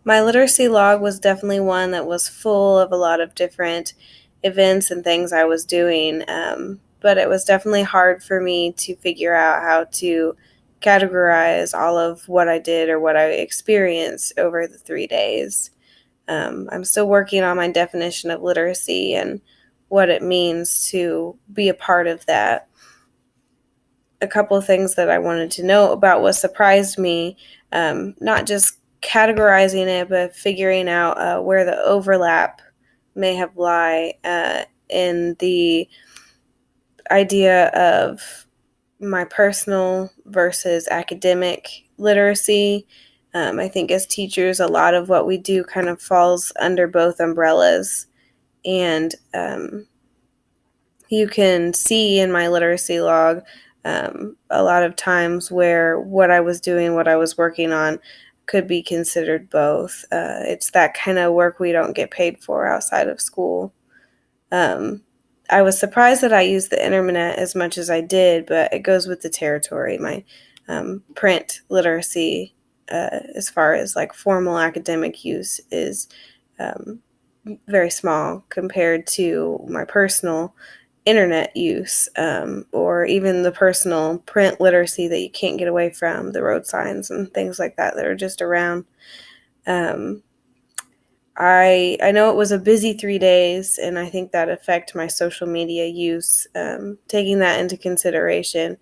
My literacy log was definitely one that was full of a lot of different events and things I was doing, but it was definitely hard for me to figure out how to categorize all of what I did or what I experienced over the 3 days. I'm still working on my definition of literacy and what it means to be a part of that. A couple of things that I wanted to know about what surprised me, not just categorizing it, but figuring out where the overlap may have lie in the idea of my personal versus academic literacy. I think as teachers, a lot of what we do kind of falls under both umbrellas. And you can see in my literacy log a lot of times where what I was doing, what I was working on, could be considered both. It's that kind of work we don't get paid for outside of school. Um, I was surprised that I used the internet as much as I did, but it goes with the territory. My print literacy, as far as like formal academic use, is um, very small compared to my personal internet use, or even the personal print literacy that you can't get away from, the road signs and things like that are just around. Um, I know it was a busy 3 days, and I think that affected my social media use. Taking that into consideration,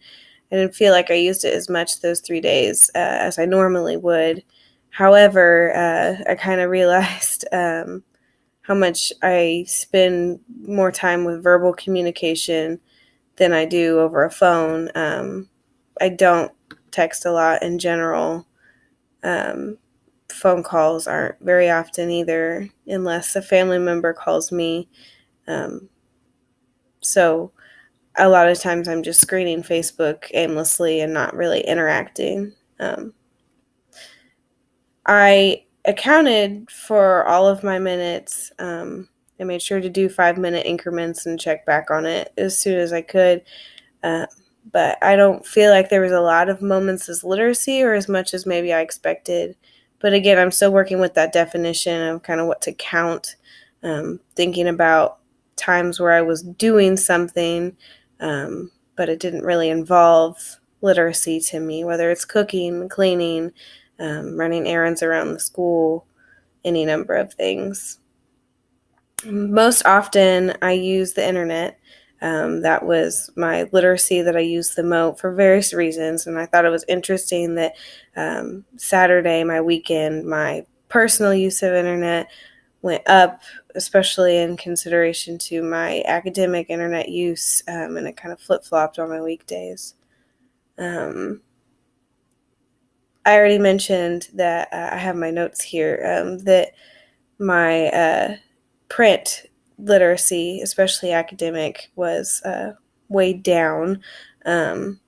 I didn't feel like I used it as much those 3 days as I normally would. However, I kind of realized how much I spend more time with verbal communication than I do over a phone. I don't text a lot in general. Um, Phone calls aren't very often either, unless a family member calls me. Um, so a lot of times I'm just screening Facebook aimlessly and not really interacting. I accounted for all of my minutes. I made sure to do 5 minute increments and check back on it as soon as I could. Uh, but I don't feel like there was a lot of moments as literacy or as much as maybe I expected. But again, I'm still working with that definition of kind of what to count, thinking about times where I was doing something, but it didn't really involve literacy to me, whether it's cooking, cleaning, running errands around the school, any number of things. Most often, I use the internet. That was my literacy that I used the most for various reasons, and I thought it was interesting that Saturday, my weekend, my personal use of internet went up, especially in consideration to my academic internet use, and it kind of flip-flopped on my weekdays. Um, I already mentioned that I have my notes here, that my print literacy, especially academic, was weighed down. Um,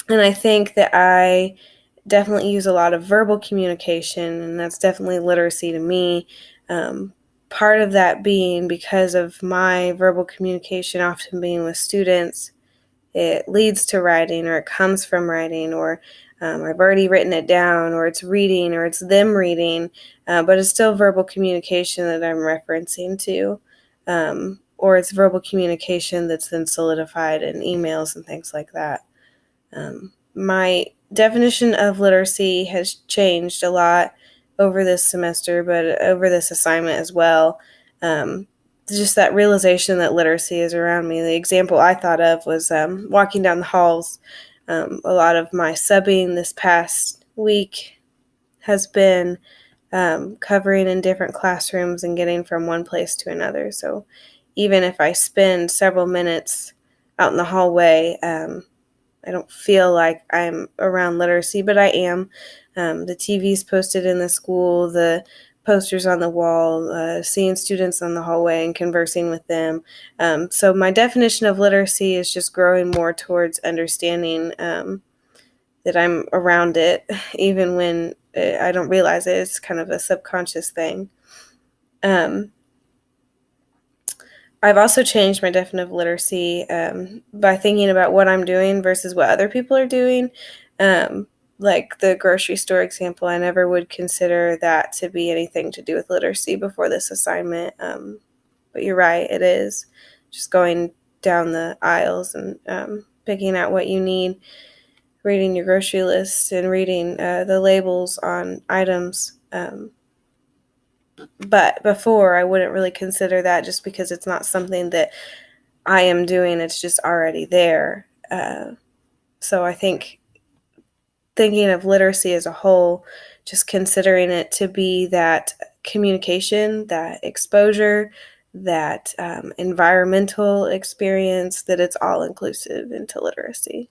and I think that I definitely use a lot of verbal communication, and that's definitely literacy to me. Um, Part of that being because of my verbal communication often being with students, it leads to writing, or it comes from writing, or I've already written it down, or it's reading, or it's them reading, but it's still verbal communication that I'm referencing to, or it's verbal communication that's then solidified in emails and things like that. My definition of literacy has changed a lot over this semester, but over this assignment as well. Um, just that realization that literacy is around me. The example I thought of was walking down the halls. A lot of my subbing this past week has been covering in different classrooms and getting from one place to another. So even if I spend several minutes out in the hallway, I don't feel like I'm around literacy, but I am. The TV's posted in the school, the posters on the wall, seeing students on the hallway and conversing with them. So my definition of literacy is just growing more towards understanding that I'm around it, even when I don't realize it. It's kind of a subconscious thing. Um, I've also changed my definition of literacy by thinking about what I'm doing versus what other people are doing. like the grocery store example, I never would consider that to be anything to do with literacy before this assignment. But you're right, it is just going down the aisles and picking out what you need, reading your grocery list and reading the labels on items. But before, I wouldn't really consider that just because it's not something that I am doing. It's just already there. So I think thinking of literacy as a whole, just considering it to be that communication, that exposure, that environmental experience, that it's all inclusive into literacy.